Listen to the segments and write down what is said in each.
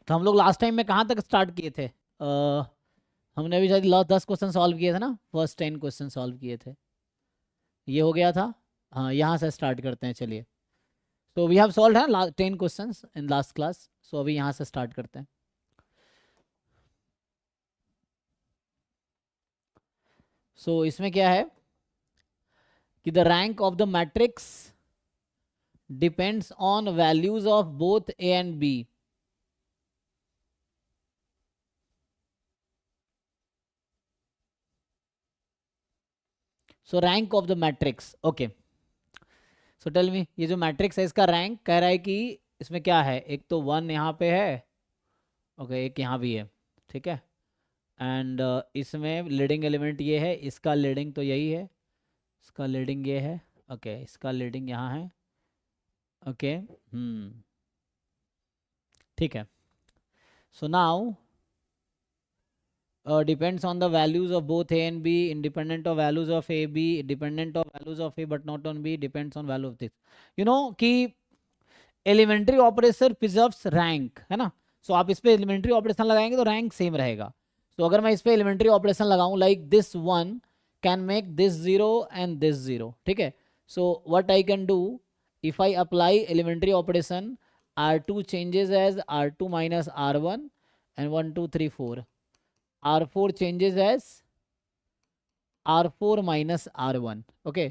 तो हम लोग लास्ट टाइम में कहाँ तक स्टार्ट किए थे? हमने अभी शायद लास्ट 10 क्वेश्चन सॉल्व किए थे ना, फर्स्ट 10 क्वेश्चन सॉल्व किए थे, ये हो गया था। हाँ, यहाँ से स्टार्ट करते हैं, चलिए। तो वी हैव सॉल्व है 10 क्वेश्चंस इन लास्ट क्लास, सो अभी यहाँ से स्टार्ट करते हैं। सो इसमें क्या है कि the rank of the matrix depends on values of both A and B. So rank of the matrix, okay. So tell me, ये जो मैट्रिक्स है इसका रैंक कह रहा है कि इसमें क्या है, एक तो 1 यहाँ पे है, ओके, एक यहाँ भी है, ठीक है। एंड इसमें लीडिंग एलिमेंट ये है, इसका लीडिंग तो यही है, इसका लीडिंग ये है, ओके, इसका लीडिंग यहाँ है, ओके। ठीक है। So now depends on the values of both a and b, independent of values of a, b, dependent of values of a but not on b, depends on value of this, you know कि elementary operation preserves rank, है ना। सो आप इस पे elementary operation लगाएंगे तो rank same रहेगा। तो अगर मैं इस पे एलिमेंट्री ऑपरेशन लगाऊं like this one can make this zero and this zero, ठीक है। So what I can do, if I apply elementary operation, R2 changes as R2 minus R1 and 1 2 3 4, R4 changes as R4 minus R1, okay।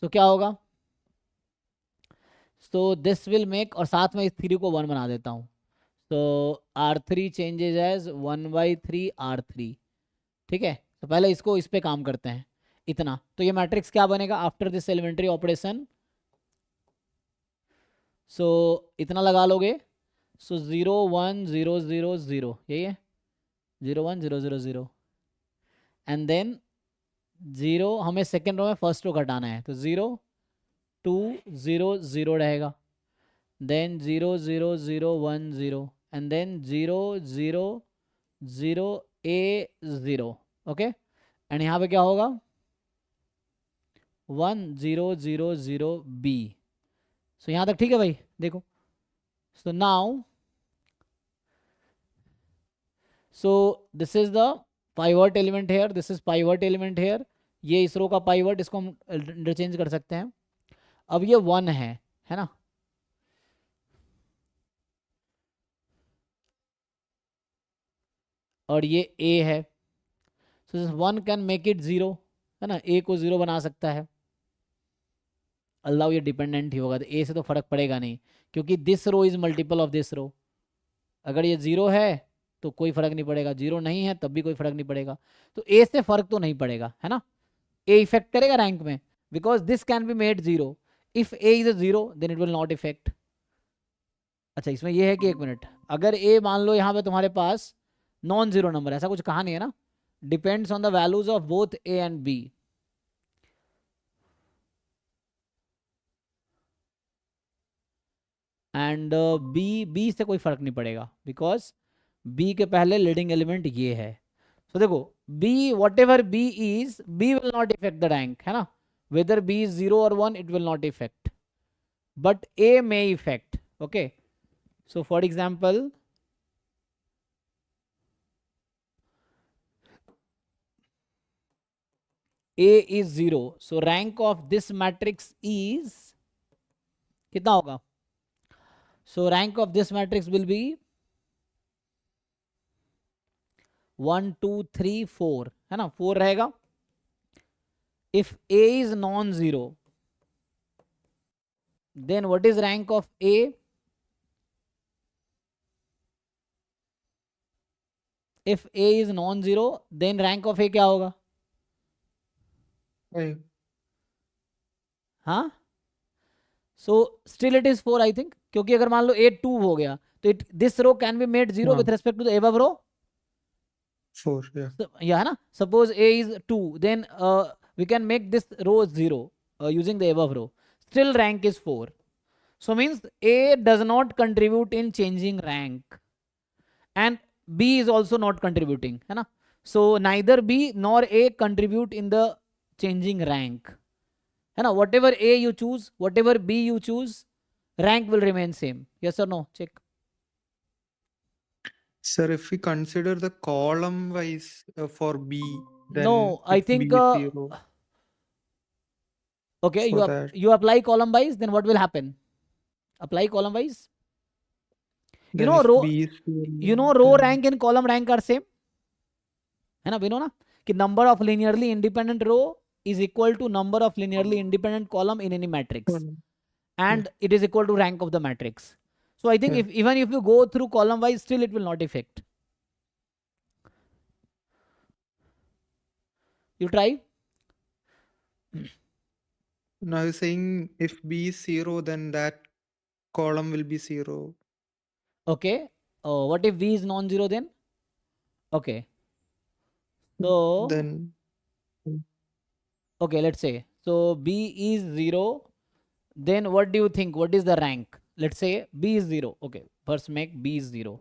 so क्या होगा, so this will make, और साथ में इस 3 को 1 बना देता हूँ, so R3 changes as 1/3 R3, ठीक है। तो पहले इसको इस पे काम करते हैं, इतना। तो ये मैट्रिक्स क्या बनेगा आफ्टर दिस एलिमेंट्री ऑपरेशन, सो इतना लगा लोगे, सो 0 1 0 0 0, यही है, 0 1 0 0 0, एंड देन 0, हमें सेकेंड रो में फर्स्ट रो घटाना है, तो 0 2 0 0 रहेगा, then 0 0 0 1 0, and then 0 0 0 a 0, okay. And यहाँ पे क्या होगा, 1 0 0 0 b। सो यहाँ तक ठीक है भाई, देखो। So now, so this is the pivot element here, this is pivot element here, ये इस रो का पाइवट, इसको हम इंटरचेंज कर सकते हैं। अब ये 1 है ना, और ये a है, so this 1 can make it 0, है ना, a को 0 बना सकता है। अल्लाह, ये डिपेंडेंट ही होगा, तो a से तो फर्क पड़ेगा नहीं, क्योंकि this row is multiple of this row. अगर ये 0 है तो कोई फर्क नहीं पड़ेगा, 0 नहीं है तब भी कोई फर्क नहीं पड़ेगा, तो a से फर्क तो नहीं पड़ेगा, है ना। a इफेक्ट करेगा रैंक में, because this can be made 0, if a is a 0 then it will not effect. अच्छा, इसमें ये है कि एक मिनट, अगर a मान लो यहाँ पे तुम्हारे पास नॉन जीरो नंबर, ऐसा कुछ कहा नहीं है ना, depends on the values of both a and b, and B से कोई फर्क नहीं पड़ेगा, बिकॉज बी के पहले लीडिंग एलिमेंट ये है। तो देखो, B whatever B is, B will not effect the rank, है ना, वेदर बी इज 0 और 1 it will not effect, but A may effect, okay. So for example, a is 0, so rank of this matrix is कितना होगा, so rank of this matrix will be 1 2 3 4, है ना, 4 रहेगा। if a is non-zero, then what is rank of a, if a is non-zero then rank of a क्या होगा, हाँ, so still it is 4 I think, क्योंकि अगर मान लो a 2 हो गया तो it this row can be made 0 with respect to the above row 4, yeah. या, है ना। Suppose a is 2, then we can make this row 0 using the above row, still rank is 4, so means a does not contribute in changing rank and b is also not contributing, है ना, so neither b nor a contribute in the changing rank, है ना। whatever a you choose, whatever b you choose, rank will remain same, yes or no, check। Sir, if we consider the column wise for B, then No, I if B think is 0, okay, so that you apply column wise, then what will happen? Apply column wise. You then know if row, B is 0, row then rank and column rank are same, है ना? We know ना कि number of linearly independent row is equal to number of linearly independent column in any matrix, column. and it is equal to rank of the matrix. So I think Yeah. if even if you go through column wise, still it will not affect. You try. Now you're saying if B is 0, then that column will be 0. Okay. What if V is non-zero then? Okay. So Then okay, let's say so B is 0. Then what do you think? What is the rank? Let's say B is 0. Okay, first make B is 0.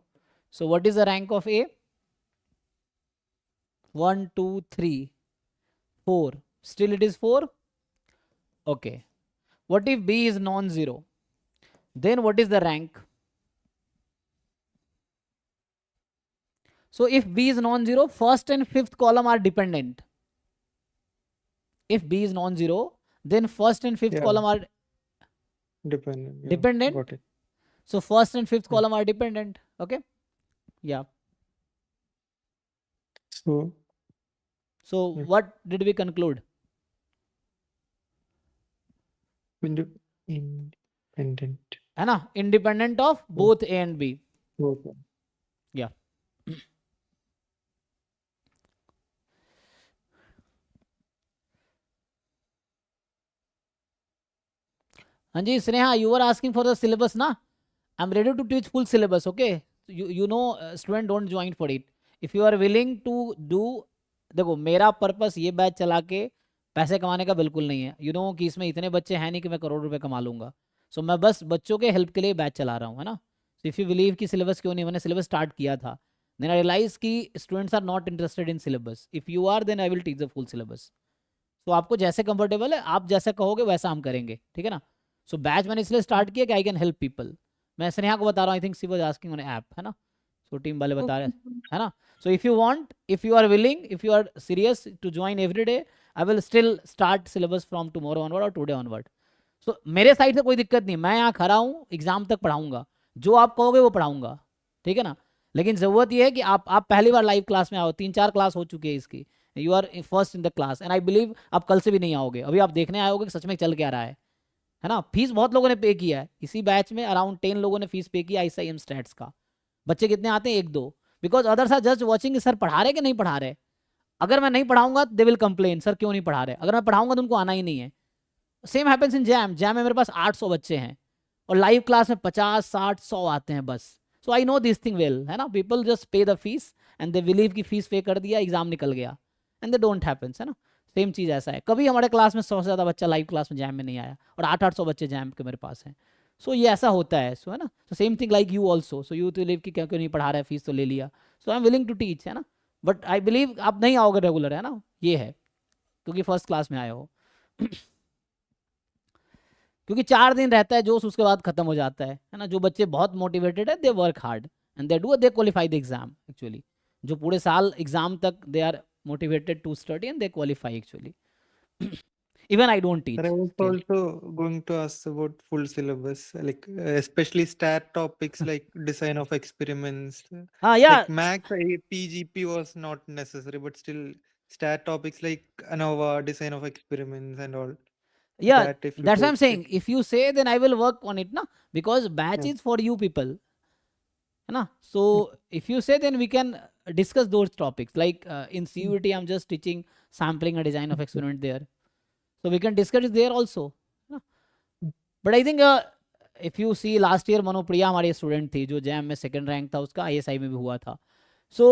So what is the rank of A? 1, 2, 3, 4. Still it is 4. Okay. What if B is non-zero? Then what is the rank? So if B is non-zero, first and fifth column are dependent. If B is non-zero, then first and fifth yeah, column are dependent. Yeah, dependent. got it. So first and fifth Yeah. column are dependent. Okay. Yeah. So So yeah. what did we conclude? Independent. है ना? Independent of both A and B. Okay. Yeah. हाँ जी Sneha, you were asking for the syllabus ना? I'm ready to teach full syllabus. Okay. You know student don't join for it. If you are willing to do, देखो मेरा purpose ये batch चला के पैसे कमाने का बिल्कुल नहीं है. You know कि इसमें इतने बच्चे हैं नहीं कि मैं करोड़ रुपए कमा लूंगा. So मैं बस बच्चों के हेल्प के लिए बैच चला रहा हूँ, है ना? So if you believe कि सिलेबस क्यों नहीं, मैंने सिलेबस स्टार्ट किया था. Then I realized कि students are not interested in syllabus. If you are, then I will teach the full syllabus. So आपको जैसे कंफर्टेबल है, आप जैसा कहोगे वैसा हम करेंगे, ठीक है ना? सो बैच मैंने इसलिए स्टार्ट किया कि आई कैन हेल्प पीपल. मैं स्नेहा को बता रहा हूँ, I think she was asking on app, है ना? सो टीम वाले बता रहे है ना? So if you want, if you are willing, if you are serious to join every day, I will still start syllabus from tomorrow onward और today onward. So मेरे side से कोई दिक्कत नहीं, मैं यहाँ खड़ा हूँ, एग्जाम तक पढ़ाऊंगा, जो आप कहोगे वो पढ़ाऊंगा, ठीक है ना? लेकिन ज़रूरत यह है कि आप पहली बार लाइव क्लास में आओ. 3-4 क्लास हो चुकी है इसकी. You are first in the class and I believe आप कल से भी नहीं आओगे. अभी आप देखने आओगे कि सच में चल क्या रहा है ना? फीस बहुत लोगों ने पे किया है इसी बैच में. अराउंड 10 लोगों ने फीस पे किया ICIM स्टैट्स का. बच्चे कितने आते हैं? 1-2. Because others are just watching sir पढ़ा रहे कि नहीं पढ़ा रहे. अगर मैं नहीं पढ़ाऊंगा दे विल कंप्लेन, सर क्यों नहीं पढ़ा रहे. अगर मैं पढ़ाऊंगा तो उनको आना ही नहीं है. Same happens in jam. Jam में मेरे पास 800 बच्चे हैं और लाइव क्लास में 50-60-100 आते हैं बस. So I know this thing well, है ना? People just pay the fees and they believe की फीस पे कर दिया, एग्जाम निकल गया, एंड दे डोंट हैपेंस, है ना? सेम चीज़ ऐसा है. कभी हमारे क्लास में 100 से ज़्यादा बच्चा लाइव क्लास में जैम में नहीं आया और 800-800 बच्चे जैम के मेरे पास हैं. सो ये ऐसा होता है. सो है ना? So same thing like you also. So you तो लिव कि क्यों नहीं पढ़ा रहा है, फीस तो ले लिया. So I am willing to teach, है ना? बट आई बिलीव आप नहीं आओगे रेगुलर, है ना? ये है क्योंकि फर्स्ट क्लास में आए हो. क्योंकि 4 दिन रहता है जोश, उसके बाद खत्म हो जाता है ना? जो बच्चे बहुत मोटिवेटेड है, they work hard and they qualify the exam actually. जो पूरे साल एग्जाम तक they are motivated to study and they qualify actually. Even I don't teach. But I was also going to ask about full syllabus, like especially stat topics like design of experiments. Yeah. Like max AP GP was not necessary, but still stat topics like ANOVA, design of experiments and all. Yeah, That if you that's what I'm take saying. If you say, then I will work on it, na? Because batch is for you people, है ना? So if you say, then we can discuss those topics. Like in CUET, I'm just teaching sampling and design of experiment there. So we can discuss it there also. है ना? But I think if you see last year मनोप्रिया हमारी student थी जो jam में 2nd rank था, उसका ISI में भी हुआ था. So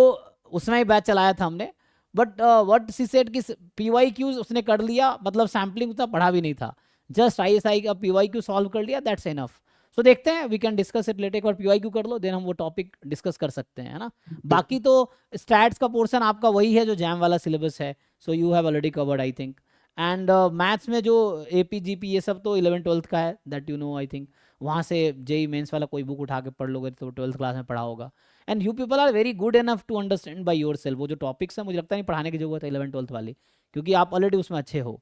उसमें ही बैच चलाया था हमने. बट व्हाट सी सेड कि PYQs उसने कर लिया, मतलब सैम्पलिंग उतना पढ़ा भी नहीं था, जस्ट ISI का PYQ सॉल्व कर लिया, दैट्स इनफ. सो देखते हैं, we can discuss it later. एक बार PYQ कर लो, देन हम वो टॉपिक डिस्कस कर सकते हैं, है ना? बाकी तो स्टैट्स का पोर्शन आपका वही है जो जैम वाला सिलेबस है. So you have already covered I think. And maths में जो एपी जीपी ये सब तो 11th 12th का है, that you no I think. वहाँ से जेई मेंस वाला कोई बुक उठा के पढ़ लोगे तो 12th क्लास में पढ़ा होगा। And you people are very good enough to understand by yourself. वो जो टॉपिक्स है मुझे लगता नहीं पढ़ाने की जरूरत है 11th 12th वाली, क्योंकि आप ऑलरेडी उसमें अच्छे हो।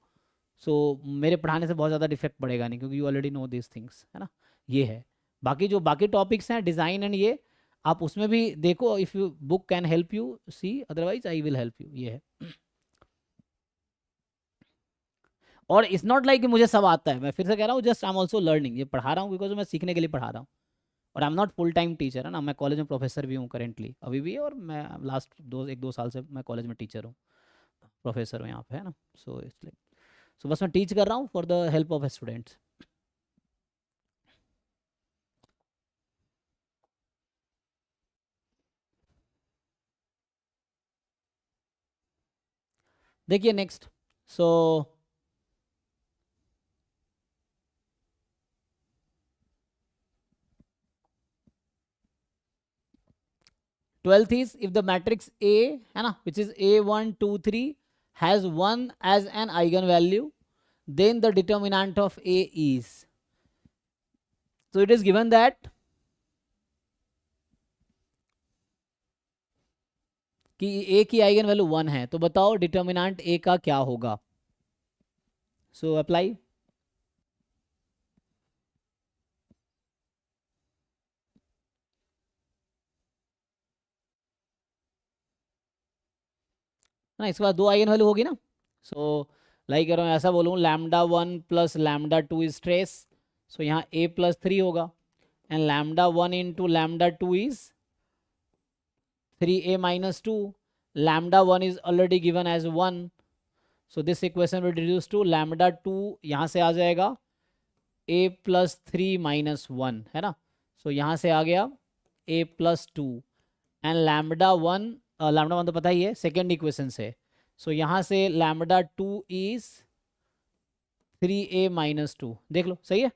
सो मेरे पढ़ाने से बहुत ज़्यादा डिफेक्ट पड़ेगा नहीं, क्योंकि you already know this things, है ना। ये है। बाकी जो बाकी टॉपिक्स हैं डिज़ाइन एंड ये, आप उसमें भी देखो, if you book can help you see, otherwise I will help you, ये है। और इट्स नॉट लाइक कि मुझे सब आता है, मैं फिर से कह रहा हूँ, just I am also learning. ये पढ़ा रहा हूँ बिकॉज मैं सीखने के लिए पढ़ा रहा हूँ। और I am not full time teacher, है ना, मैं कॉलेज में प्रोफेसर भी हूँ करेंटली अभी भी, और मैं लास्ट 1-2 साल से मैं कॉलेज में टीचर हूँ, प्रोफेसर हूँ यहाँ पे, है ना। सो इसलिए, सो बस मैं टीच कर रहा हूँ for the help of students. देखिए next. So 12th is, if the matrix A, है ना, which is A1 2 3 has 1 as an eigenvalue, then the determinant of A is, so it is given that कि A की eigen value 1 है, तो बताओ determinant A का क्या होगा। So apply. ना, इसके बाद 2 आइगन वैल्यू होगी ना। सो लाइक करो, ऐसा बोलूँ, λ1 प्लस λ2 इज ट्रेस, सो यहाँ A+3 होगा, and λ1 into λ2 is 3A-2, λ1 is already given as 1, so this equation will reduce to λ2, यहाँ से आ जाएगा A+3 - 1, है ना। सो यहाँ से आ गया A+2, एंड λ1 तो पता ही है सेकेंड इक्वेशन से, सो यहाँ से λ2 इज 3A-2, देख लो सही है।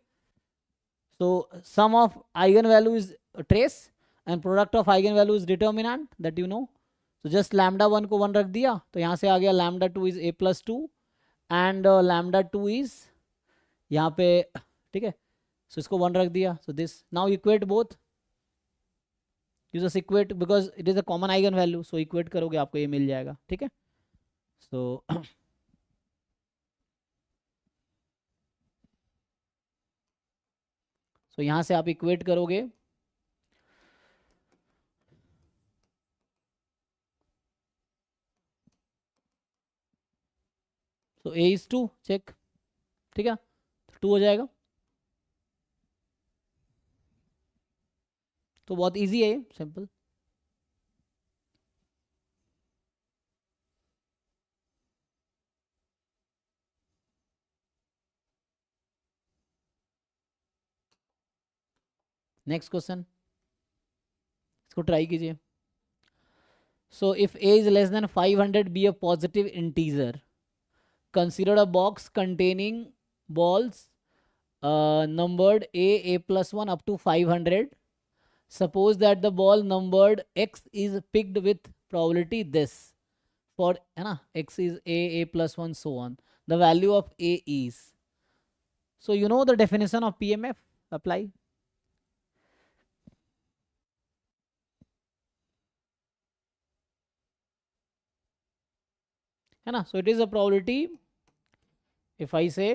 So sum of eigen value is trace and product of eigen value is determinant, that you know. तो जस्ट λ1 को 1 रख दिया, तो यहाँ से आ गया λ2 इज A+2, एंड λ2 इज यहाँ पे, ठीक है। सो इसको 1 रख दिया, so this now equate both, you just equate because it is a common eigen value, so equate करोगे आपको ये मिल जाएगा, ठीक है। सो सो यहाँ से आप इक्वेट करोगे, सो A is 2, चेक, ठीक है, 2 हो जाएगा। तो बहुत इजी है ये, सिंपल। नेक्स्ट क्वेश्चन, इसको ट्राई कीजिए। So if A is less than 500 be a positive integer, consider a box containing balls numbered A+1 up to 500. Suppose that the ball numbered X is picked with probability this, for, है ना, X is A+1, so on. The value of A is, so you know the definition of PMF, apply, है ना। So it is a probability, if I say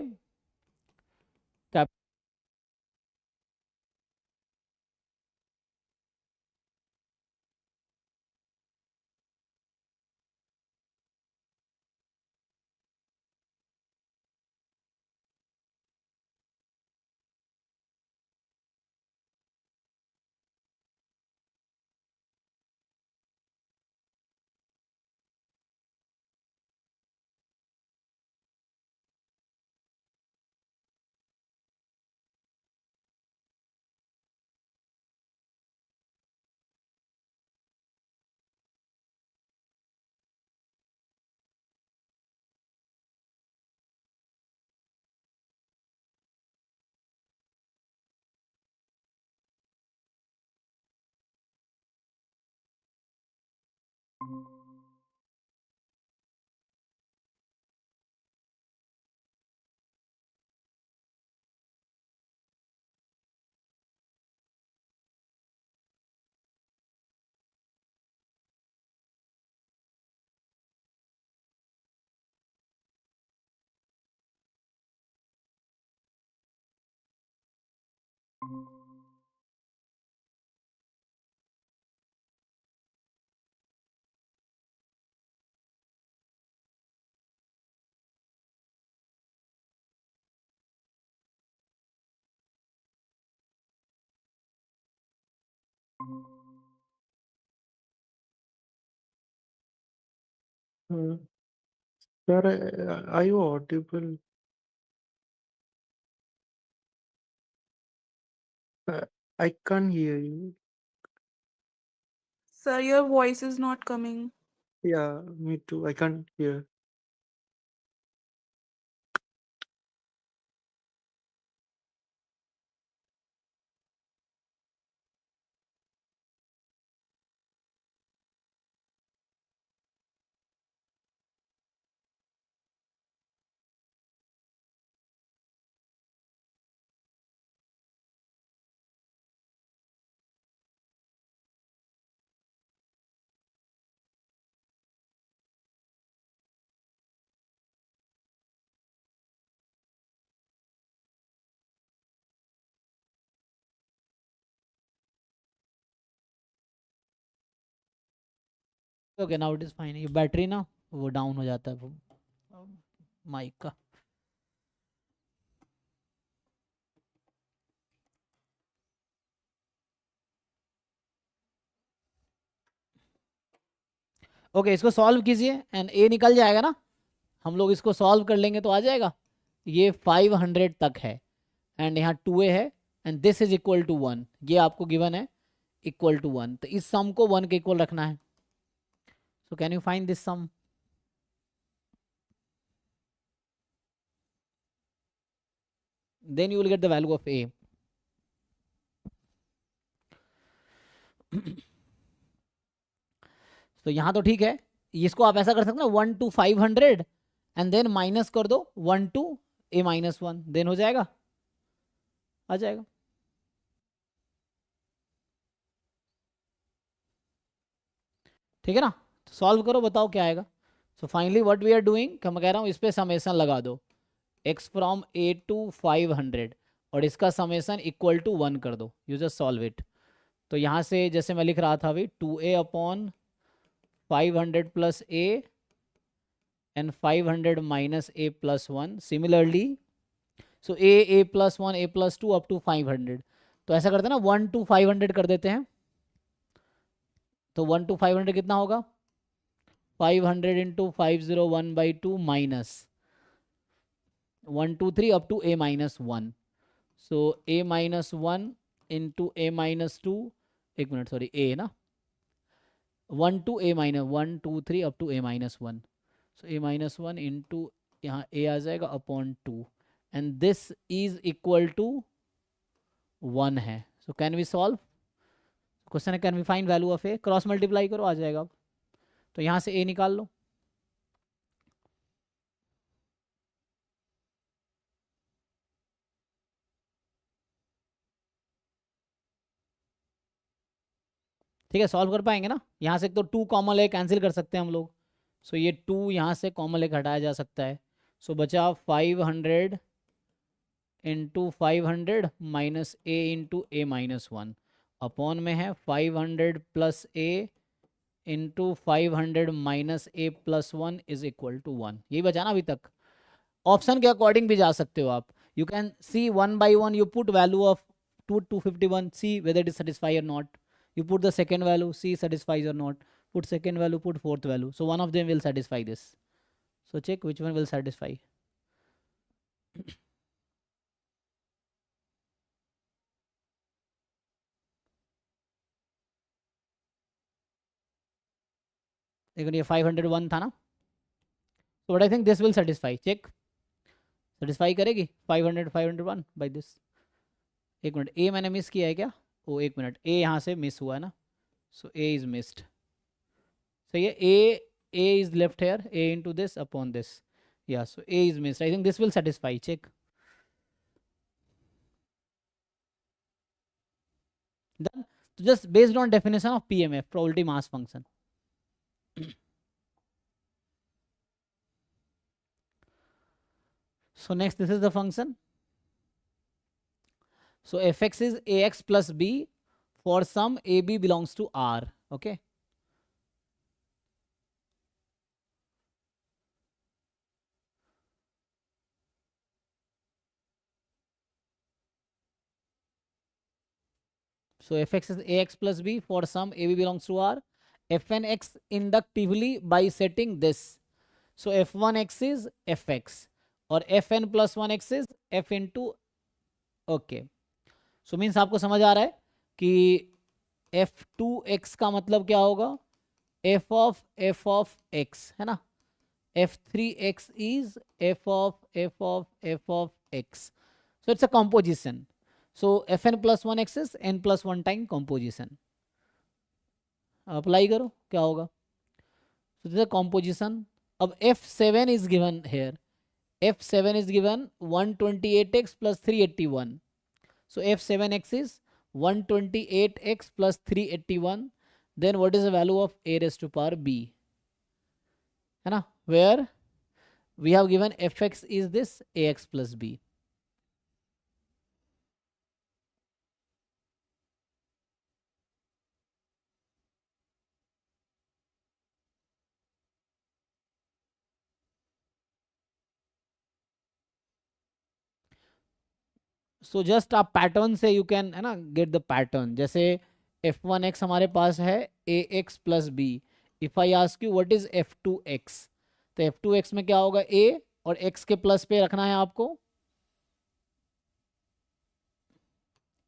Sir, are you audible? Uh, I can't hear you. Sir, your voice is not coming. Yeah, me too. I can't hear. Okay now it is fine. ये battery ना वो down हो जाता है वो mic का। Okay इसको solve कीजिए एंड ए निकल जाएगा ना, हम लोग इसको सॉल्व कर लेंगे तो आ जाएगा। ये 500 तक है एंड यहाँ 2a है and this is equal to 1, ये आपको गिवन है इक्वल टू 1, तो इस सम को 1 के इक्वल रखना है। So can you find this sum? Then you will get the value of a। तो यहाँ तो ठीक है, इसको आप ऐसा कर सकते हो ना 1 to 500 एंड देन माइनस कर दो 1 to a-1, देन हो जाएगा, आ जाएगा। ठीक है ना, तो सॉल्व करो बताओ क्या आएगा। So finally what we are doing, मैं कह रहा हूँ इस पे समेशन लगा दो x फ्रॉम a to 500 और इसका समेशन इक्वल टू 1 कर दो, यू जस्ट सॉल्व इट। तो यहाँ से जैसे मैं लिख रहा था अभी 2a upon 500 plus a and 500 minus a plus 1, similarly so a plus 1 a plus 2 up to 500। तो ऐसा करते हैं ना 1 to 500 कर देते हैं, तो 1 to 500 कितना होगा 500 into 501 by 2 minus 1 2 3 up to a minus 1, so a minus 1 into a minus 2, एक मिनट सॉरी a ना 1 to a minus 1 2 3 up to a minus 1, so a minus 1 into यहाँ a आ जाएगा upon 2 and this is equal to 1 है। So can we solve, question है can we find value of a, cross multiply करो आ जाएगा। अब तो यहाँ से ए निकाल लो, ठीक है सॉल्व कर पाएंगे ना। यहाँ से तो 2 कॉमन लेके कैंसिल कर सकते हैं हम लोग, सो ये 2 यहाँ से कॉमन लेके हटाया जा सकता है। सो बचा 500 into 500 minus A into A minus 1 upon में है 500 plus A into 500 minus A plus 1 is equal to 1, यही बचा ना अभी तक। ऑप्शन के अकॉर्डिंग भी जा सकते हो आप, you can see one by one, you put value of 251, see whether it is satisfy or not, you put the second value, see satisfies or not, put second value, put fourth value, so one of them will satisfy this, so check which one will satisfy। देखो ये 501 था ना, so what I think this will satisfy, check satisfy करेगी 500 501 by this। एक मिनट ए मैंने miss किया है क्या, ओ एक मिनट ए यहाँ से मिस हुआ है ना, so a is missed, सही है a is left here, a into this upon this, yeah, so a is missed, I think this will satisfy, check done। So just based on definition of PMF, probability mass function। So next this is the function, so fx is ax plus b for some ab belongs to R, okay। So fx is ax plus b for some ab belongs to R. Fnx inductively by setting this. So f1x is fx और fn plus 1x is f into okay. So means आपको समझ आ रहा है कि f2x का मतलब क्या होगा, f of x है ना. f3x is f of x. So it's a composition. So fn plus 1x is n plus 1 time composition. Apply करो क्या होगा. So this is a composition. अब f7 is given here. f7 is given 128x plus 381. So f7x is 128x plus 381. Then what is the value of a raised to power b? है ना, where we have given fx is this ax plus b. So just आप pattern से you can है ना get the pattern. जैसे f1x हमारे पास है ax plus B. If I ask you what is f2x, तो f2x में क्या होगा, a और x के प्लस पे रखना है आपको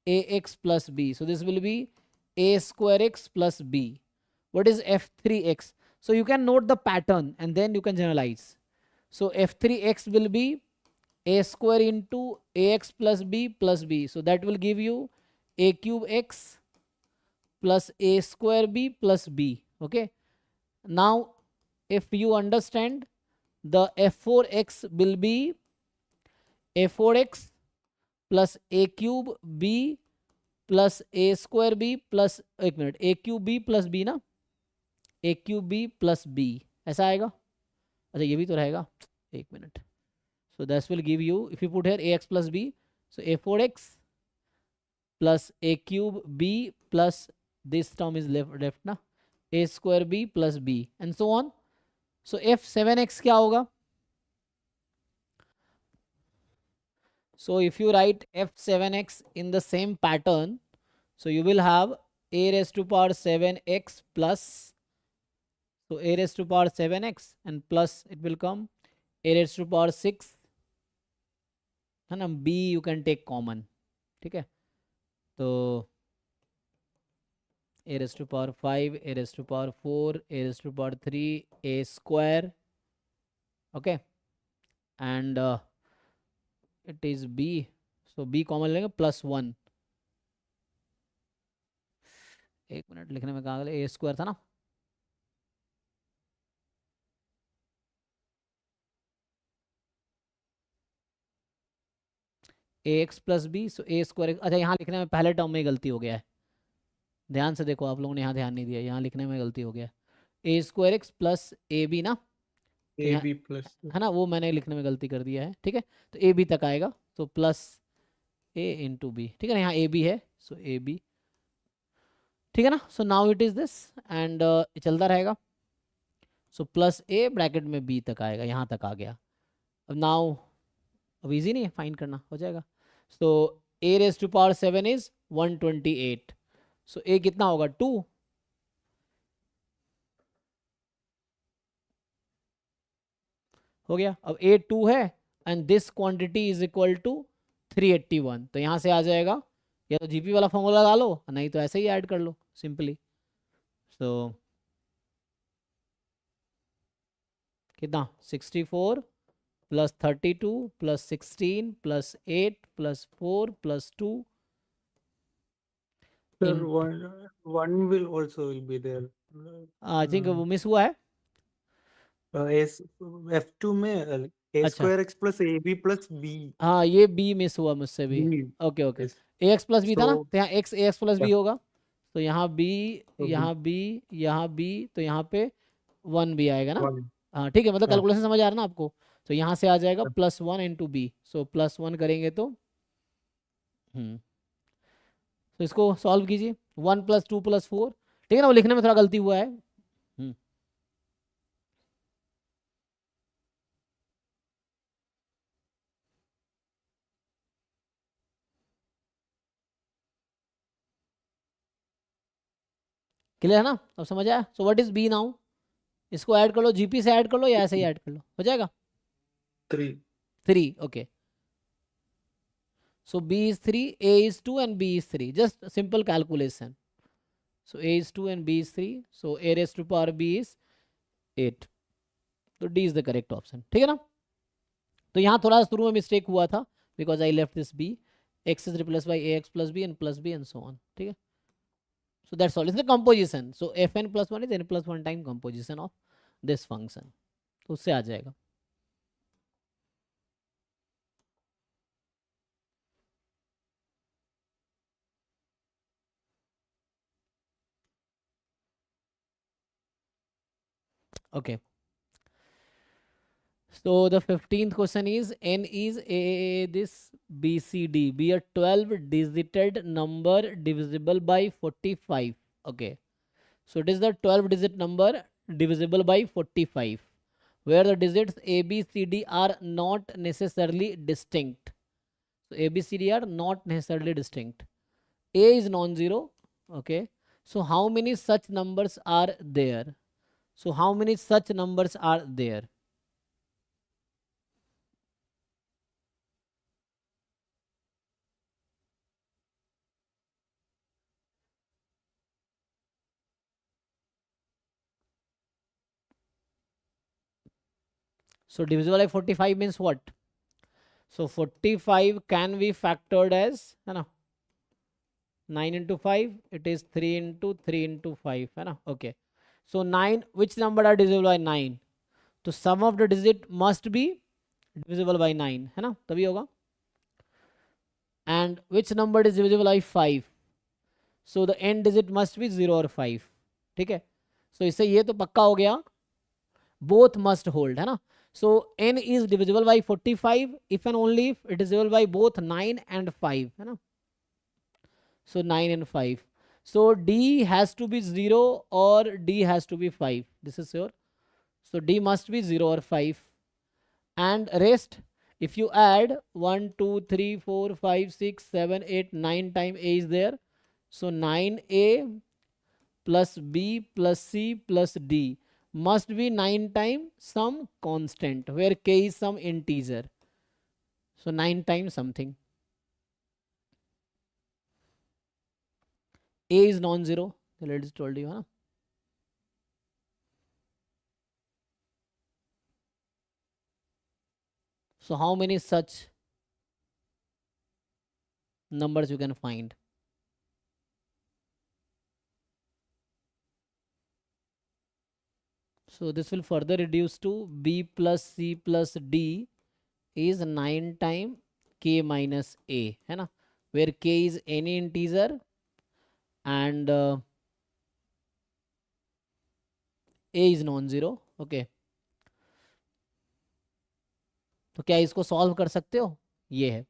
ax plus b. So this will be a square x plus b. What is f3x? So you can note the pattern and then you can generalize. So f3x will be a square into ax plus b. So that will give you a cube x plus a square b plus b. Okay. Now if you understand, the f4x will be a4x plus a cube b plus a square b plus, एक मिनट, a cube b plus b ना, a cube b plus b ऐसा आएगा. अच्छा ये भी तो रहेगा, एक मिनट. So that will give you, if you put here a x plus b, so a four x plus a cube b plus this term is left ना, a square b plus b and so on. So f seven x क्या होगा. So if you write f7x in the same pattern, so you will have a raised to power 7x plus, so a raised to power 7x and plus it will come a raised to power 6 है ना, b you can take common. ठीक है, तो a raised to power 5, a raised to power 4, a raised to power 3, a square. Okay, and it is b, so b common लेंगे plus 1. एक minute लिखने में कहाँ गए, ए स्क्वायर था ना, ए एक्स प्लस बी, सो ए स्क्वायर. अच्छा यहाँ लिखने में पहले टर्म में गलती हो गया है, ध्यान से देखो, आप लोगों ने यहाँ ध्यान नहीं दिया, यहाँ लिखने में गलती हो गया. A square x plus A b ना, ए बी प्लस है ना, वो मैंने लिखने में गलती कर दिया है. ठीक है, तो ए बी तक आएगा, तो प्लस ए इंटू बी. ठीक है ना, यहाँ ए बी है, सो ए बी. ठीक है ना, so now it is this and चलता रहेगा. सो प्लस ए ब्रैकेट में बी तक आएगा, यहाँ तक आ गया. अब नाउ अब इजी नहीं है, फाइंड करना हो जाएगा. So A raise to power 7 is 128. So A कितना होगा, 2. हो गया. अब ए 2 है and this quantity is equal to 381. तो यहाँ से आ जाएगा, या तो जीपी वाला फॉर्मूला डालो, नहीं तो ऐसे ही ऐड कर लो सिंपली. सो कितना, 64 plus 32 plus 16 plus 8 plus 4 plus 2. Sir, In- one will also will be there. I think वो मिस हुआ है. एस F2 में ए अच्छा, स्क्वायर एक्स प्लस ए बी प्लस बी. हाँ ये बी मिस हुआ मुझसे भी. Okay okay, Yes. A x plus B था ना, So, तो यहाँ X A x plus B yeah. होगा. तो यहाँ बी, तो यहाँ बी, यहाँ बी, तो यहाँ पे 1 भी आएगा ना. one. हाँ ठीक है, मतलब हाँ. कैलकुलेशन समझ आ रहा है ना आपको. तो यहाँ से आ जाएगा हाँ. Plus 1 into B. So plus 1 करेंगे तो तो इसको सॉल्व कीजिए. 1 प्लस 2 प्लस 4. ठीक है ना, वो लिखने में थोड़ा गलती हुआ है. क्लियर है ना, अब समझ आया। So what is B now, इसको ऐड कर लो, जीपी से ऐड कर लो या ऐसे ही ऐड कर लो, हो जाएगा 3. 3, okay. So B is 3, A is 2 and B is 3. Just simple calculation. So A is 2 and B is 3. So A raised to power B is 8. तो D is the correct option. ठीक है ना। तो यहाँ थोड़ा शुरू में मिस्टेक हुआ था because I left this B. X is replaced by AX plus B and plus B and so on. ठीक है। So that's all. It's the composition. So Fn plus 1 is n plus 1 time composition of this function. तो उससे आ जाएगा। Okay. So the 15th question is n is this BCD be a 12 digited number divisible by 45. Okay. So it is the 12 digit number divisible by 45 where the digits A, B, C, D are not necessarily distinct. So A, B, C, D are not necessarily distinct. A is non-zero. Okay. So how many such numbers are there? So how many such numbers are there? So divisible by 45 means what? So 45 can be factored as, है ना, 9 into 5, it is 3 into 3 into 5, है ना, okay. So 9, which number are divisible by 9? तो sum of the digit must be divisible by 9, है ना, तभी होगा. And which number is divisible by 5? So the end digit must be 0 or 5, ठीक है. So इससे ये तो पक्का हो गया, both must hold, है ना. So n is divisible by 45 if and only if it is divisible by both 9 and 5, है ना. So 9 and 5. So D has to be 0 or D has to be 5. This is sure. So D must be 0 or 5. And rest, if you add 1, 2, 3, 4, 5, 6, 7, 8, 9 time A is there. So 9A plus B plus C plus D must be 9 times some constant where K is some integer. So 9 times something. A is non-zero. Let's told you, huh? So how many such numbers you can find? So this will further reduce to B plus C plus D is 9 times K minus A, है ना? Where K is any integer and A is non-zero. Okay. तो क्या इसको solve कर सकते हो? ये है.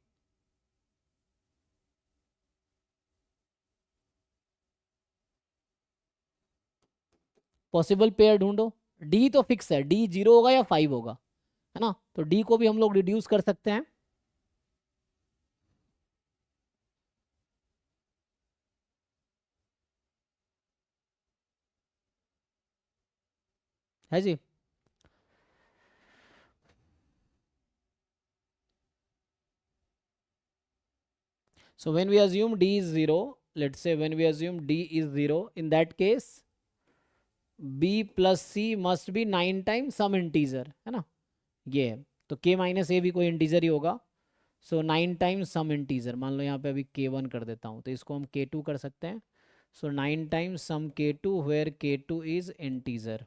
पॉसिबल पेयर ढूंढो. डी तो फिक्स है, डी 0 होगा या 5 होगा, है ना. तो डी को भी हम लोग रिड्यूस कर सकते हैं. है जी. So when we assume D is 0, let's say when we assume D is 0, in that case B plus C must be 9 times some integer, है ना. ये है. तो K minus A भी कोई integer ही होगा. So 9 times some integer. मान लो यहाँ पे अभी K1 कर देता हूँ, तो इसको हम K2 कर सकते हैं. So 9 times some K2 where K2 is integer.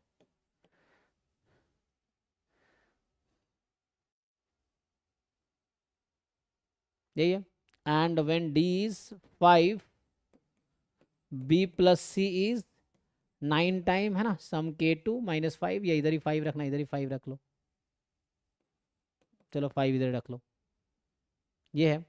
यही है. And when D is 5, B plus C is 9 time, है ना, सम K2 minus 5, या इधर ही 5 रखना, इधर ही 5 रख लो. चलो 5 इधर रख लो. ये है.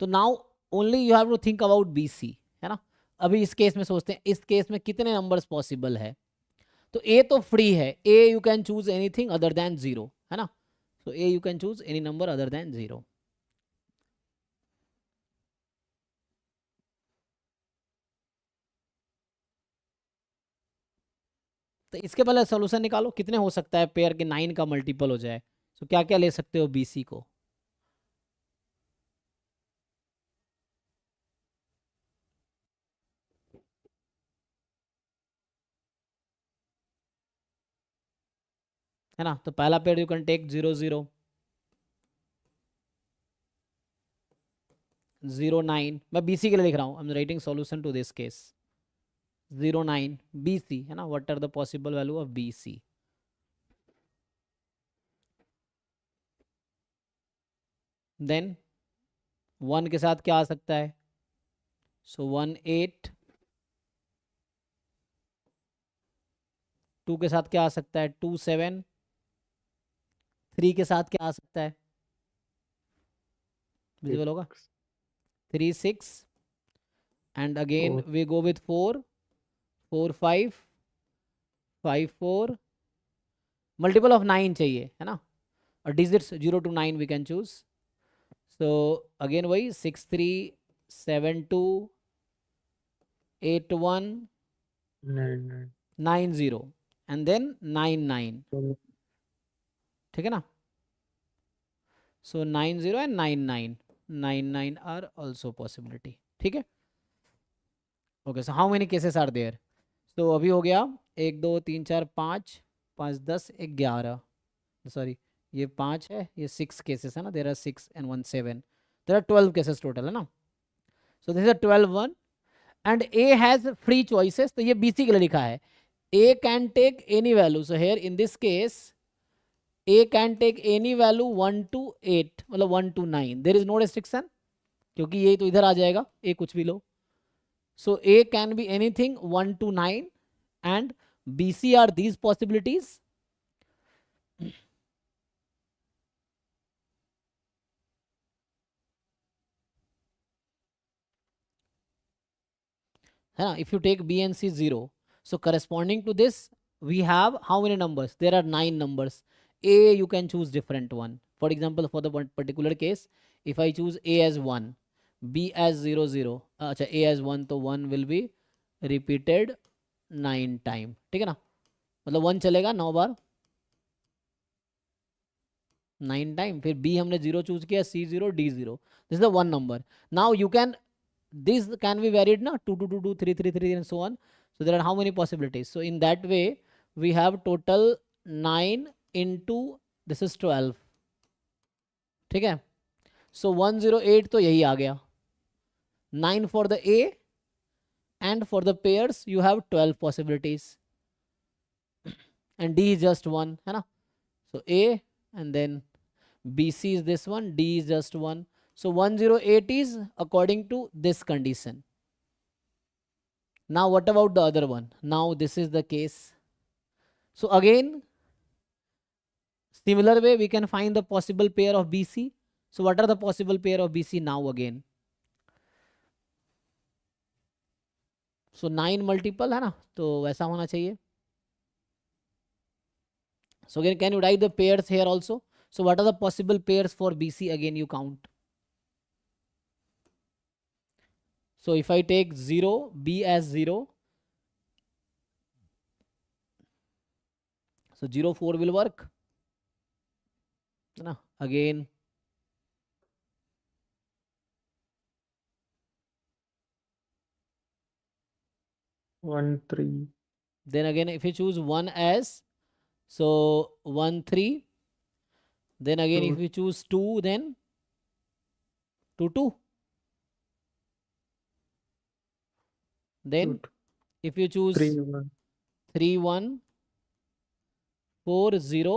तो now only you have to think about BC, है ना. अभी इस केस में सोचते हैं, इस केस में कितने नंबर्स पॉसिबल है. तो A तो फ्री है, A you can choose anything other than 0, है ना. So A you can choose any number other than 0. तो इसके पहले सोल्यूशन निकालो, कितने हो सकता है पेयर के 9 का मल्टीपल हो जाए। तो क्या क्या ले सकते हो BC को? है ना, तो पहला पेयर यू कैन टेक 0 0 0 9। मैं BC के लिए लिख रहा हूँ, I am writing solution to this case. 0 9 BC है ना, what are the possible value of BC? Then 1 के साथ क्या आ सकता है? सो 1 8। 2 के साथ क्या आ सकता है? 2 7। 3 के साथ क्या आ सकता है? विजिबल होगा? 3 6। And again 4 we go with 4 4 5 5 4। Multiple of 9 चाहिए है ना, और digits 0 to 9 we can choose. So again वही 6 3 7 2 8 1 9 9 0 एंड देन 9 9। 9 ठीक है ना, so 9 0 and 9 9 9 9 are also possibility. ठीक है, okay. So how many cases are there? तो अभी हो गया 1 2 3 4 5 5 10 11, सॉरी ये 5 है, ये 6 केसेस है ना, there are 6 and 1 7, there are 12 cases total है ना। So this is 12 1 and A has free choices. तो ये BC के लिए लिखा है, A can take any value. So here in this case A can take any value 1 to 8, मतलब 1 to 9, there is no restriction, क्योंकि ये तो इधर आ जाएगा, A कुछ भी लो। सो A can be anything 1 to 9 and BC are these possibilities. है ना, if you take B and C 0, so corresponding to this we have how many numbers? There are 9 numbers. A you can choose different one. For example, for the one particular case, if I choose A as 1, B as 0 0, अच्छा A as 1, तो 1 will be repeated 9 time. ठीक है ना, मतलब 1 चलेगा 9 बार, 9 time. फिर B हमने 0 choose किया, C 0 D 0, this is the one number. Now you can, this can be varied na, 2 2 2 2 3 3 3 and so on. So there are how many possibilities? So in that way we have total 9 into this is 12। ठीक है, so 108 तो यही आ गया, 9 for the A and for the pairs you have 12 possibilities and D is just one है ना। So A and then BC is this one, D is just one. So 108 is according to this condition. Now what about the other one? Now this is the case. So again, similar way we can find the possible pair of BC. So what are the possible pair of BC now again? So 9 multiple है ना, तो वैसा होना चाहिए। So again, can you write the pairs here also? So what are the possible pairs for BC? Again you count. So if I take 0, B as 0, so 0 4 will work है ना। Again 1 3 then again if you choose 1 as, so 1 3, then again if 2 you choose 2, then 2 2, then 2 if you choose 3 1 3 1 4 0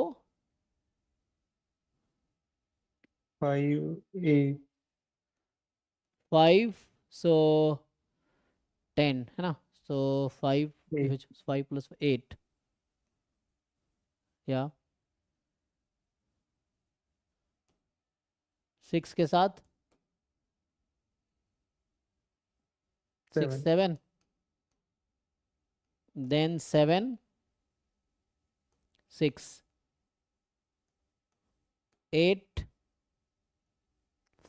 5 8 5, so 10 है ना। So 5, if 8 you choose 5 plus 8, yeah, 6 के साथ 6 7 7, then 7 6 8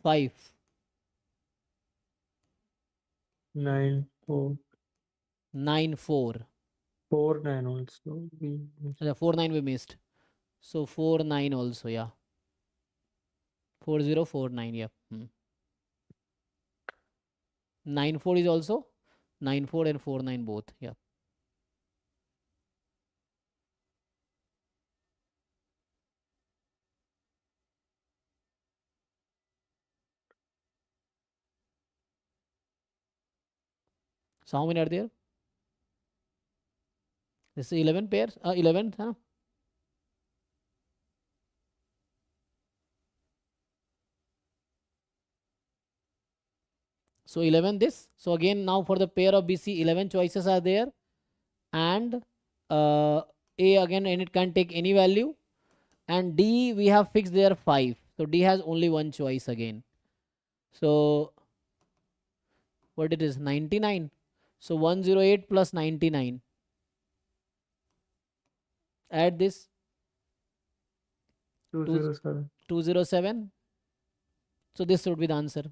5 9 4 9 4 4 9 also. Yeah, 4 9 we missed. So 4 9 also, yeah. 4049, yeah. 9 4 is also 9 4 and 4 9 both, yeah. So how many are there? This is 11 pairs, 11, huh? So 11 this. So again, now for the pair of BC, 11 choices are there, and A again, and it can take any value, and D we have fixed there 5. So D has only one choice again. So what it is, 99. So 108 plus 99. Add this 207. 207. So this would be the answer.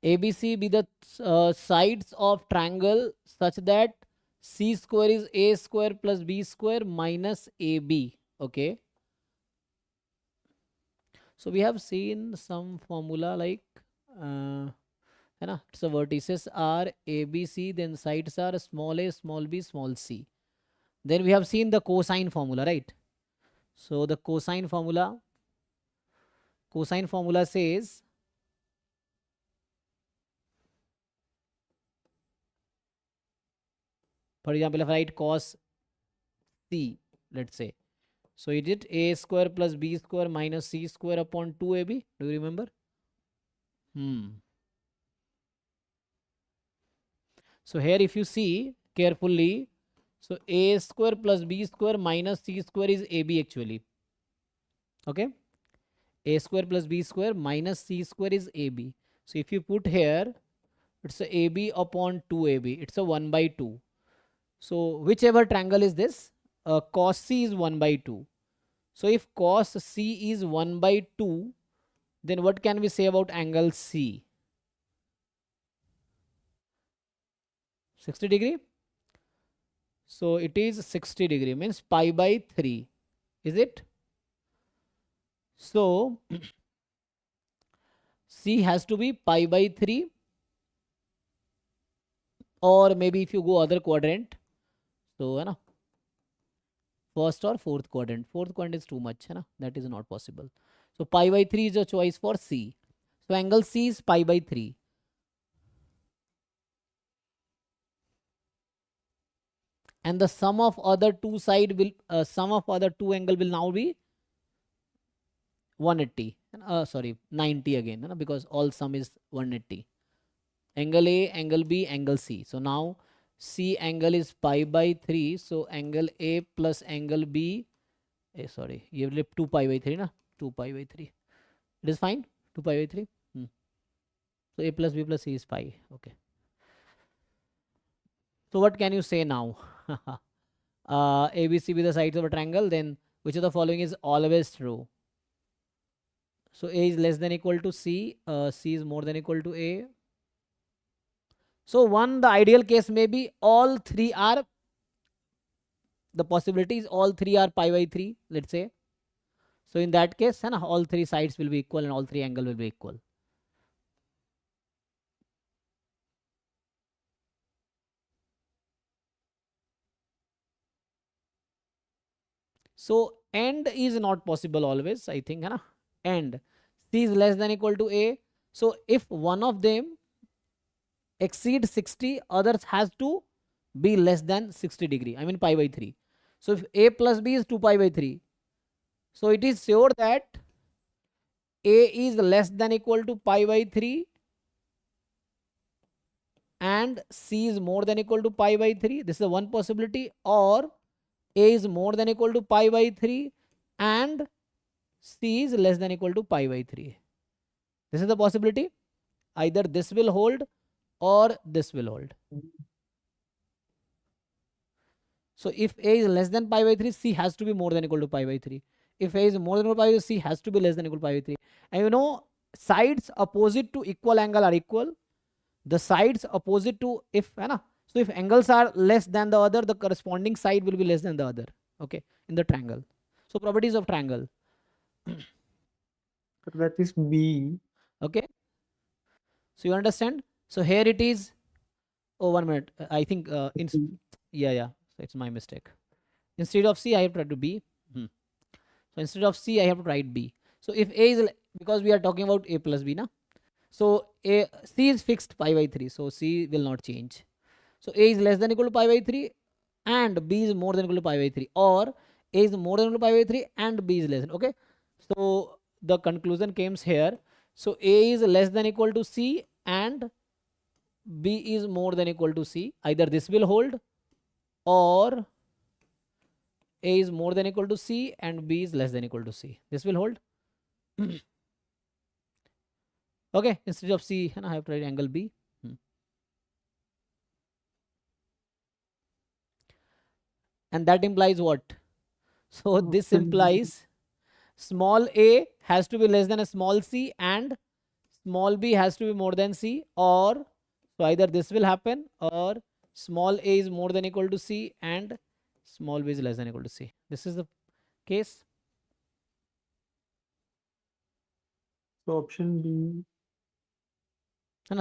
ABC be the sides of triangle such that C square is A square plus B square minus AB. Okay. So we have seen some formula like, so vertices are ABC, then sides are small a, small b, small c. Then we have seen the cosine formula, right? So the cosine formula says, for example, if I write cos c, let's say, so is it a square plus b square minus c square upon 2ab? Do you remember? So here if you see carefully, so a square plus b square minus c square is ab actually. Okay, a square plus b square minus c square is ab. So if you put here, it's a ab upon 2ab. It's a 1 by 2. So whichever triangle is this, cos c is 1 by 2. So if cos c is 1 by 2, then what can we say about angle C? 60 degree. So it is 60 degree, means pi by 3. Is it? So C has to be pi by 3, or maybe if you go other quadrant, so first or fourth quadrant. Fourth quadrant is too much, that is not possible. So pi by 3 is a choice for C. So angle C is pi by 3. And the sum of other two side will sum of other two angle will now be 180. Sorry, 90 again, because all sum is 180. Angle A, angle B, angle C. So now C angle is pi by 3. So angle A plus angle B, sorry, you have 2 pi by 3, 2 pi by 3. It is fine, 2 pi by 3. So A plus B plus C is pi. Okay. So what can you say now? ABC be the sides of a triangle, then which of the following is always true? So A is less than equal to C, C is more than equal to A. So the ideal case may be all three are, the possibilities all three are pi by 3, let's say. So in that case, all three sides will be equal and all three angle will be equal. So end is not possible always, I think, end. C is less than equal to A. So if one of them exceeds 60, others has to be less than 60 degree. I mean pi by 3. So if A plus B is 2 pi by 3, so it is sure that A is less than equal to pi by 3 and C is more than equal to pi by 3. This is one possibility. Or A is more than equal to pi by 3 and C is less than equal to pi by 3. This is the possibility. Either this will hold or this will hold. So if A is less than pi by 3, C has to be more than equal to pi by 3. If A is more than equal to pi by 3, C has to be less than equal to pi by 3. And you know, sides opposite to equal angle are equal. The sides opposite to, if है ना, so if angles are less than the other, the corresponding side will be less than the other. Okay, in the triangle. So properties of triangle. But that is B. Okay, so you understand. So here it is. Oh, 1 minute. I think yeah. So it's my mistake. Instead of C, I have to write to B. So instead of C, I have to write B. So if A is, because we are talking about A plus B, na? So C is fixed pi by 3. So C will not change. So A is less than equal to pi by 3 and B is more than equal to pi by 3, or A is more than equal to pi by 3 and B is less than. Okay. So the conclusion comes here. So A is less than equal to C and B is more than equal to C. Either this will hold, or A is more than equal to C and B is less than equal to C. This will hold. Okay, instead of C, I have to write angle B. And that implies what? So this implies small a has to be less than a small c and small b has to be more than c, or so either this will happen, or small a is more than equal to c and small b is less than equal to c. This is the case. So option B.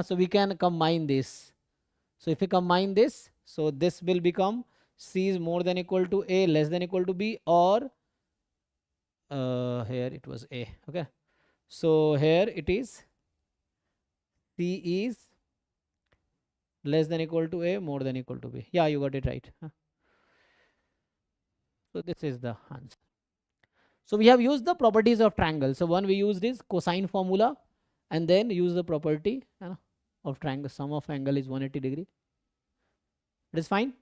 So we can combine this. So if we combine this, so this will become c is more than equal to a less than equal to b, or here it was a. Okay, so here it is c is less than equal to a more than equal to b. Yeah, you got it right. So this is the answer. So we have used the properties of triangle. So one we used is cosine formula, and then use the property of triangle. Sum of angle is 180 degree. It is fine.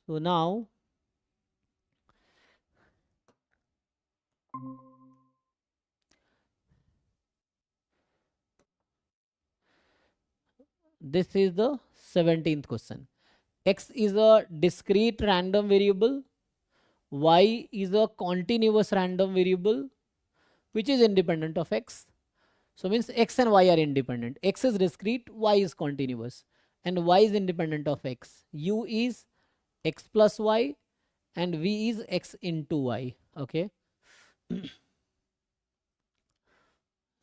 So now this is the 17th question. X is a discrete random variable. Y is a continuous random variable which is independent of X. So means X and Y are independent. X is discrete, Y is continuous, and Y is independent of X. U is X plus Y and V is X into Y. Okay.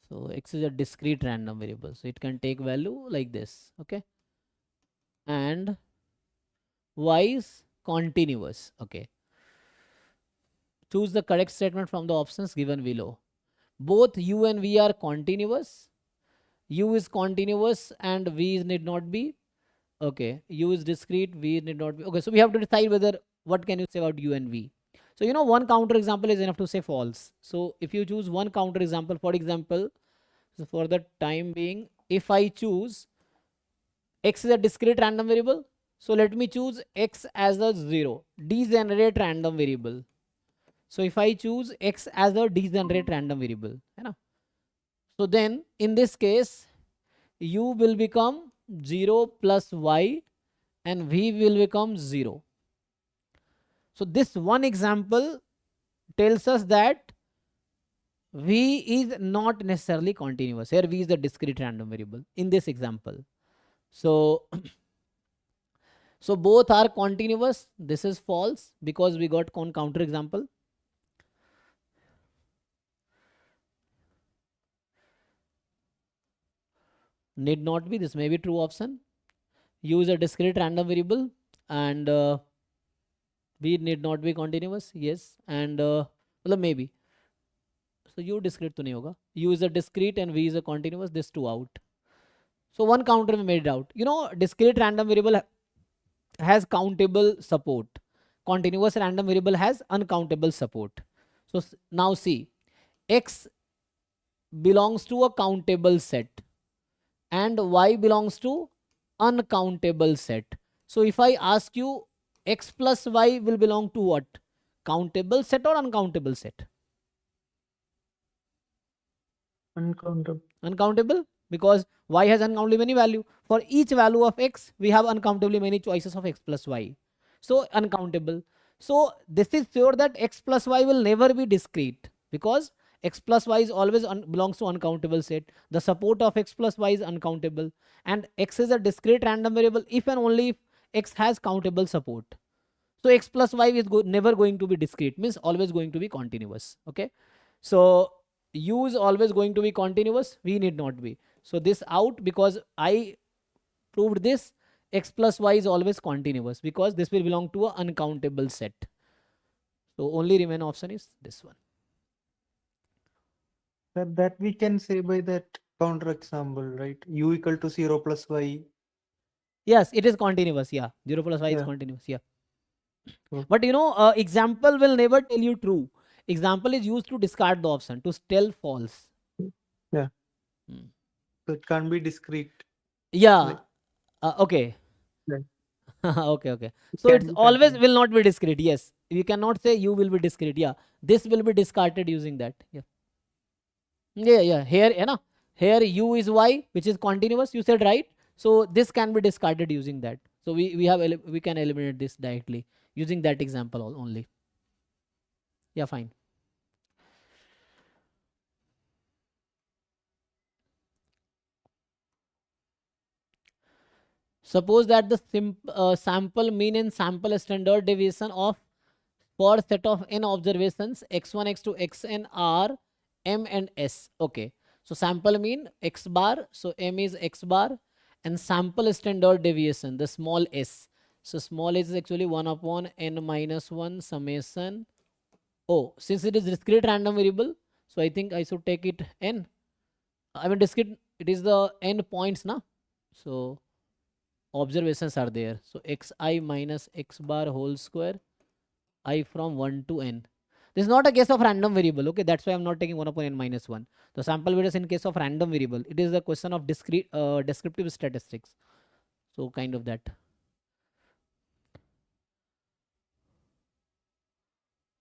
So X is a discrete random variable. So it can take value like this. Okay. And Y is continuous. Okay. Choose the correct statement from the options given below. Both U and V are continuous. U is continuous and V need not be. Okay. U is discrete, V need not be. Okay. So we have to decide whether, what can you say about U and V? So, one counter example is enough to say false. So if you choose one counter example, for example, so for the time being, if I choose X is a discrete random variable, so let me choose X as a 0, degenerate random variable. So if I choose X as a degenerate random variable, so then in this case, U will become 0 plus Y and V will become 0. So this one example tells us that V is not necessarily continuous. Here V is the discrete random variable in this example. So, so both are continuous. This is false because we got counter example. Need not be. This may be true option. Use a discrete random variable and V need not be continuous. Yes, and maybe. So U discrete to nahi hoga. U is a discrete and V is a continuous. This two out. So one counter we made it out. Discrete random variable has countable support. Continuous random variable has uncountable support. So now see, X belongs to a countable set and Y belongs to uncountable set. So if I ask you, X plus Y will belong to what? Countable set or uncountable set? Uncountable. Uncountable? because y has uncountably many value. For each value of x, we have uncountably many choices of x plus y. So uncountable. So this is sure that x plus y will never be discrete, because x plus y is always belongs to uncountable set. The support of x plus y is uncountable, and x is a discrete random variable if and only if x has countable support. So x plus y is never going to be discrete, means always going to be continuous. Okay, so u is always going to be continuous, v need not be. So this out, because I proved this, x plus y is always continuous, because this will belong to an uncountable set. So only remain option is this one. That we can say by that counter example, right? U equal to 0 plus y. Yes, it is continuous. Yeah, 0 plus y is Yeah. continuous. Yeah. Okay. But example will never tell you true. Example is used to discard the option, to tell false. Yeah. Hmm. So it can't be discrete. Yeah. Like, Okay. yeah. Okay. It So can it's be always continuous. will not be discrete. Yes. You cannot say you will be discrete. Yeah. This will be discarded using that. Yeah. Yeah. Here, here u is y, which is continuous. You said right. So this can be discarded using that. So we can eliminate this directly using that example only. Yeah, fine. Suppose that the sample mean and sample standard deviation of for set of n observations x1, x2, xn are m and s. Okay. So sample mean x bar. So m is x bar, and sample standard deviation, the small s. So small s is actually 1 upon n minus 1 summation. Oh, since it is discrete random variable, so I think I should take it n. I mean discrete, it is the n points now. So observations are there. So xi minus x bar whole square, I from 1 to n. This is not a case of random variable. Okay, that's why I'm not taking 1 upon n minus 1. The sample weight in case of random variable. It is a question of discrete descriptive statistics. So kind of that.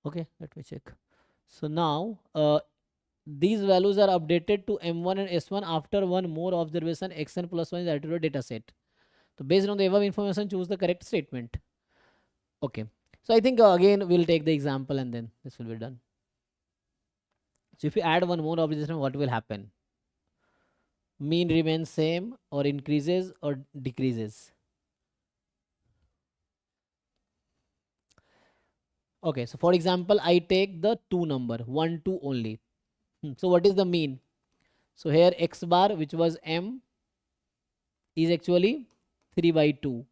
Okay, let me check. So now these values are updated to m1 and s1 after one more observation xn plus 1 is added to a data set. So based on the above information, choose the correct statement. Okay. So I think again we'll take the example and then this will be done. So if you add one more observation, what will happen? Mean remains same or increases or decreases? Okay, so for example, I take the 2 number, 1, 2 only. So what is the mean? So here x bar, which was m, is actually 3 by 2.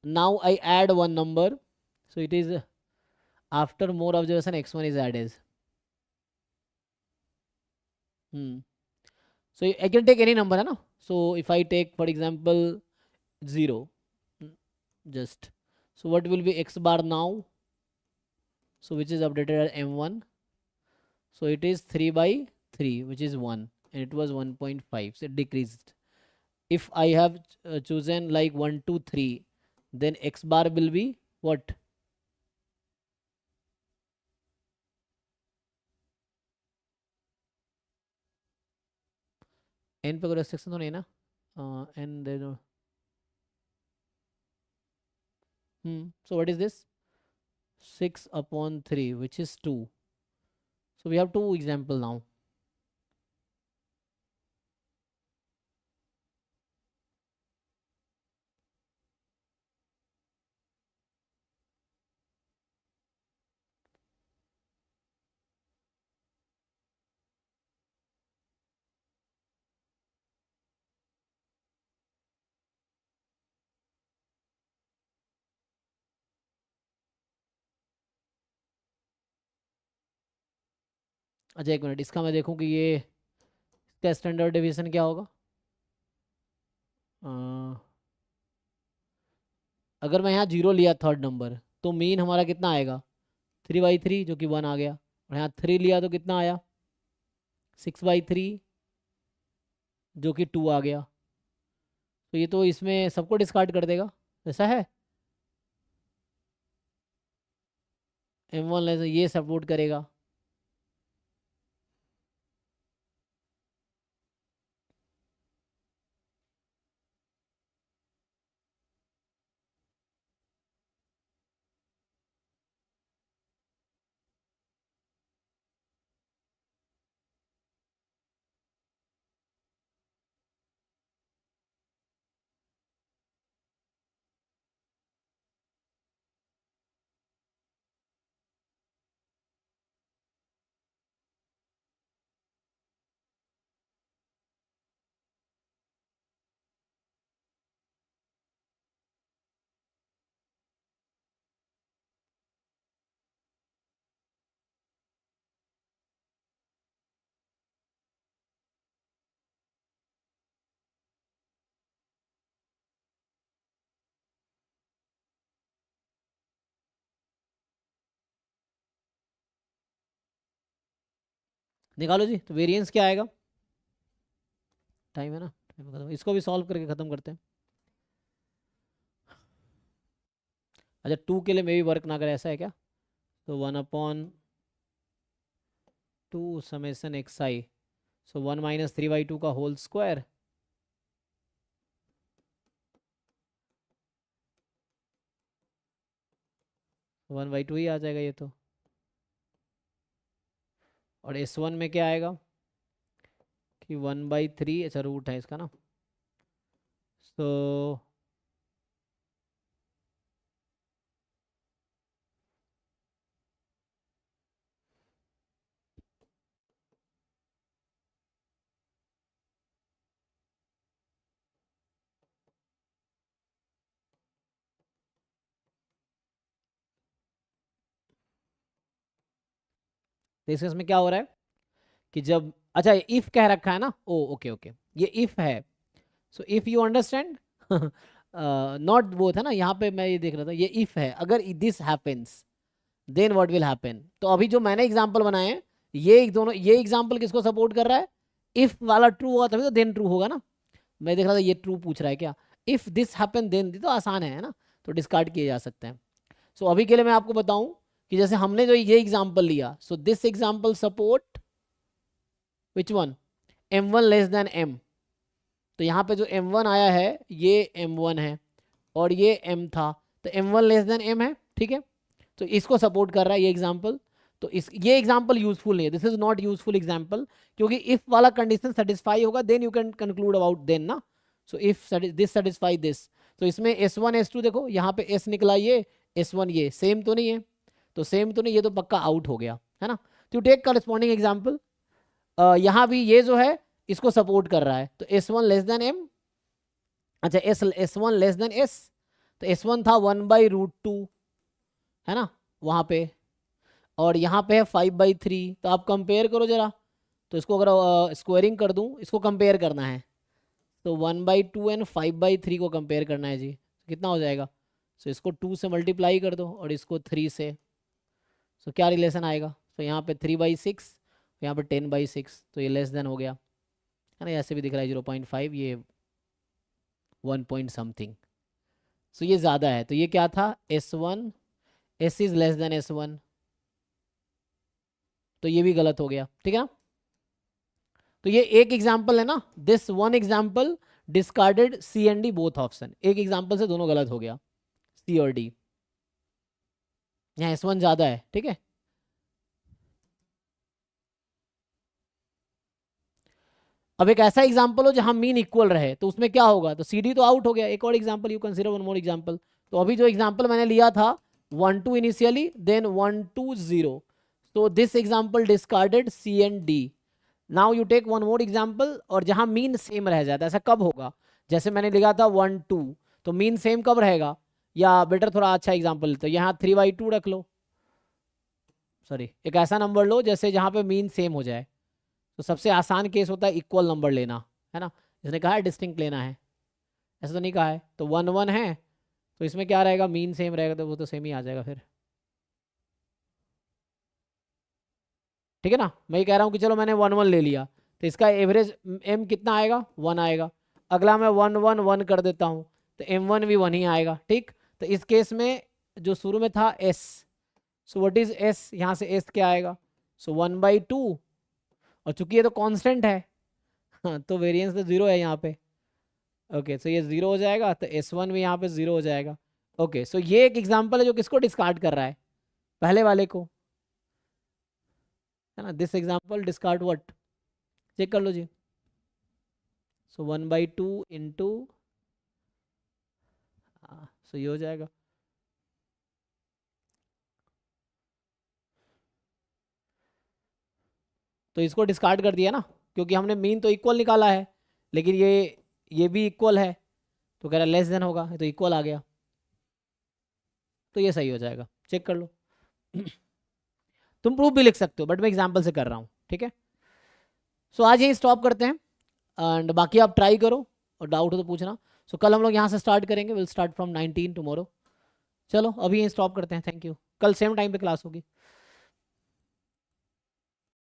Now I add one number. So it is after more observation, x1 is added. So I can take any number, no? So if I take, for example, 0, just. So what will be x bar now? So which is updated at m1. So it is 3 by 3, which is 1, and it was 1.5. So it decreased. If I have chosen like 1, 2, 3, then x bar will be what? n पे कोई restriction तो नहीं ना? n there no. So what is this? 6 upon 3, which is 2. So we have two example now. अच्छा एक minute, इसका मैं देखूं कि ये इसका स्टैंडर्ड डेविएशन क्या होगा. अगर मैं यहाँ 0 लिया थर्ड नंबर, तो मीन हमारा कितना आएगा? 3/3, जो कि 1 आ गया. और यहाँ 3 लिया तो कितना आया? 6/3, जो कि 2 आ गया. तो ये तो इसमें सबको डिस्कार्ड कर देगा, ऐसा है. m1 ये सपोर्ट करेगा. निकालो जी। तो वेरिएंस क्या आएगा, टाइम है ना, टाइम खत्म, इसको भी सॉल्व करके खत्म करते हैं। अच्छा 2 के लिए मे भी वर्क ना करे, ऐसा है क्या? तो 1/2 समेसन एक्स आई, सो 1 - 3/2 का whole square, one by two ही आ जाएगा ये तो। और S1 में क्या आएगा कि 1/3, अच्छा रूट है इसका ना, तो इसमें क्या हो रहा है कि जब, अच्छा इफ कह रखा है ना, ओ ओके ओके, ये इफ है। सो if you understand, not both है ना, यहाँ पे मैं ये देख रहा था, ये इफ है, अगर this happens then what will happen. तो अभी जो मैंने एग्जांपल बनाए हैं, ये एक दोनों, ये एग्जांपल किसको सपोर्ट कर रहा है, इफ वाला ट्रू होगा तभी तो देन ट्रू होगा ना। मैं देख रहा था ये ट्रू पूछ रहा है क्या, इफ दिस हैपन देन, तो आसान है ना, तो डिस्कार्ड किए जा सकते हैं। सो अभी के लिए मैं आपको बताऊं कि जैसे हमने जो ये एग्जांपल लिया, so this example support which one, m1 less than m। तो यहाँ पे जो m1 आया है ये m1 है और ये m था, तो m1 लेस देन m है, ठीक है। तो इसको सपोर्ट कर रहा है ये एग्जांपल। तो इस ये एग्जांपल यूजफुल नहीं है, this is not useful example, क्योंकि इफ वाला कंडीशन सेटिस्फाई होगा then you can conclude about then ना। So if this satisfy this, तो इसमें S1 S2 देखो, यहाँ पे S निकला, ये S1, ये सेम तो नहीं है, तो सेम तो नहीं, ये तो पक्का आउट हो गया है ना। तो टेक करस्पॉन्डिंग एग्जाम्पल, यहाँ भी ये जो है इसको सपोर्ट कर रहा है, तो S1 लेस देन m, अच्छा S1 लेस देन S, तो S1 था 1/√2 है ना वहाँ पे, और यहाँ पे है 5/3। तो आप कंपेयर करो जरा, तो इसको अगर स्क्वायरिंग कर दूँ, इसको कंपेयर करना है, तो 1/2 एंड 5/3 को कंपेयर करना है जी, कितना हो जाएगा। सो इसको 2 से मल्टीप्लाई कर दो और इसको 3 से, सो क्या रिलेशन आएगा, तो यहाँ पे 3/6, यहाँ पे 10/6, तो ये लेस देन हो गया है ना, ऐसे भी दिख रहा है 0.5, ये 1 पॉइंट समथिंग, सो ये ज़्यादा है। तो ये क्या था, S1, S is less than S1, तो ये भी गलत हो गया, ठीक है ना। तो ये एक एग्जाम्पल है ना, this one example discarded C and D both option, एक एग्जाम्पल से दोनों गलत हो गया, सी और डी, यहाँ S1 ज्यादा है, ठीक है। अब एक ऐसा एग्जाम्पल हो जहां मीन इक्वल रहे, तो उसमें क्या होगा, तो सी डी तो आउट हो गया। एक और example, you consider one more example. तो अभी जो एग्जाम्पल मैंने लिया था 1 2 इनिशियली, देन 1 2 0, तो this example discarded C and D. Now you take one more example, और जहां मीन सेम रह जाता है, ऐसा कब होगा, जैसे मैंने लिखा था 1 2, तो मीन सेम कब रहेगा, या बेटर थोड़ा अच्छा एग्जाम्पल, तो यहाँ 3/2 रख लो, सॉरी एक ऐसा नंबर लो जैसे जहाँ पे मीन सेम हो जाए। तो सबसे आसान केस होता है इक्वल नंबर लेना, है ना, इसने कहा है डिस्टिंक्ट लेना है, ऐसा तो नहीं कहा है। तो 1 1 है, तो इसमें क्या रहेगा, मीन सेम रहेगा, तो वो तो सेम ही आ जाएगा फिर, ठीक है ना। मैं ये कह रहा हूँ कि चलो मैंने 1 1 ले लिया, तो इसका एवरेज m कितना आएगा, 1 आएगा। अगला मैं 1 1 1 कर देता हूँ, तो m1 भी 1 ही आएगा, ठीक। तो इस केस में जो शुरू में था s, so what is s, यहाँ से s क्या आएगा, सो 1/2, और चूंकि ये तो कांस्टेंट है, हाँ, तो वेरिएंस तो 0 है यहाँ पे, ओके। सो ये 0 हो जाएगा, तो S1 भी यहाँ पे 0 हो जाएगा, ओके। सो ये एक एग्जांपल है जो किसको डिस्कार्ड कर रहा है, पहले वाले को, है ना। This example discard what, check कर लो जी। सो 1/2 इंटू, सो ये हो जाएगा, तो इसको डिस्कार्ड कर दिया ना, क्योंकि हमने मीन तो इक्वल निकाला है, लेकिन ये भी इक्वल है, तो कह रहा लेस देन होगा, तो इक्वल आ गया, तो ये सही हो जाएगा, चेक कर लो। तुम प्रूफ भी लिख सकते हो, बट मैं एग्जाम्पल से कर रहा हूँ, ठीक है। सो आज यहीं स्टॉप करते हैं, एंड बाकी आप ट्राई करो, और डाउट हो तो पूछना। सो कल हम लोग यहाँ से स्टार्ट करेंगे, विल स्टार्ट फ्रॉम 19 टुमारो। चलो अभी यहीं स्टॉप करते हैं, थैंक यू। कल सेम टाइम पे क्लास होगी।